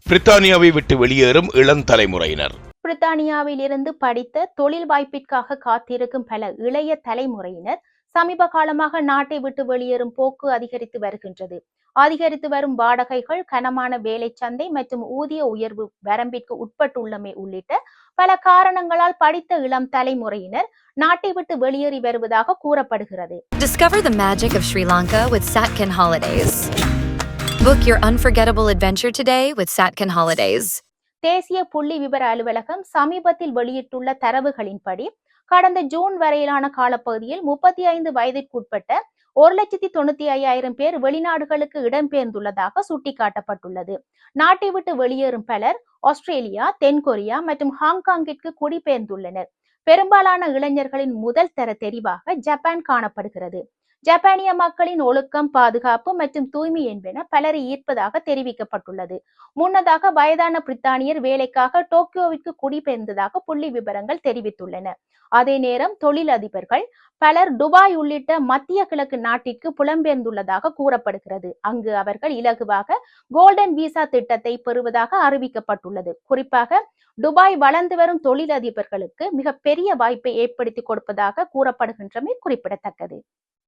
பிரித்தானியாவை விட்டு வெளியேறும் இளம் தலைமுறையினர். பிரித்தானியாவில் இருந்து படித்த தொழில் வாய்ப்பிற்காக காத்திருக்கும் பல இளைய தலைமுறையினர் சமீப காலமாக நாட்டை விட்டு வெளியேறும் போக்கு அதிகரித்து வருகின்றது. அதிகரித்து வரும் வாடகைகள், கனமான வேலை சந்தை மற்றும் ஊதிய உயர்வு வரம்பிற்கு உட்பட்டுள்ளமை உள்ளிட்ட பல காரணங்களால் படித்த இளம் தலைமுறையினர் நாட்டை விட்டு வெளியேறி வருவதாக கூறப்படுகிறது. Discover the magic of Sri Lanka with Satkin Holidays. Book your unforgettable adventure today with Satkin Holidays. தேசிய புள்ளி விவர அலுவலகம் சமீபத்தில் வெளியிட்டுள்ள தரவுகளின்படி கடந்த ஜூன் வரையிலான காலப்பகுதியில் 35 வயதிற்குட்பட்ட 1,95,000 பேர் வெளிநாடுகளுக்கு இடம்பெயர்ந்துள்ளதாக சுட்டிக்காட்டப்பட்டுள்ளது. நாட்டை விட்டு வெளியேறும் பலர் ஆஸ்திரேலியா, தென்கொரியா மற்றும் ஹாங்காங்கிற்கு குடிபெயர்ந்துள்ளனர். பெரும்பாலான இளைஞர்களின் முதல் தர தெரிவாக ஜப்பான் காணப்படுகிறது. ஜப்பானிய மக்களின் ஒழுக்கம், பாதுகாப்பு மற்றும் தூய்மை என்பன பலரை ஈர்ப்பதாக தெரிவிக்கப்பட்டுள்ளது. முன்னதாக வயதான பிரித்தானியர் வேலைக்காக டோக்கியோவிற்கு குடிபெயர்ந்ததாக புள்ளி விவரங்கள் தெரிவித்துள்ளன. அதே நேரம் தொழிலதிபர்கள் பலர் துபாய் உள்ளிட்ட மத்திய கிழக்கு நாட்டிற்கு புலம்பெயர்ந்துள்ளதாக கூறப்படுகிறது. அங்கு அவர்கள் இலகுவாக கோல்டன் விசா திட்டத்தை பெறுவதாக அறிவிக்கப்பட்டுள்ளது. குறிப்பாக துபாய் வளர்ந்து வரும் தொழிலதிபர்களுக்கு மிக பெரிய வாய்ப்பை ஏற்படுத்தி கொடுப்பதாக கூறப்படுகின்றமை குறிப்பிடத்தக்கது.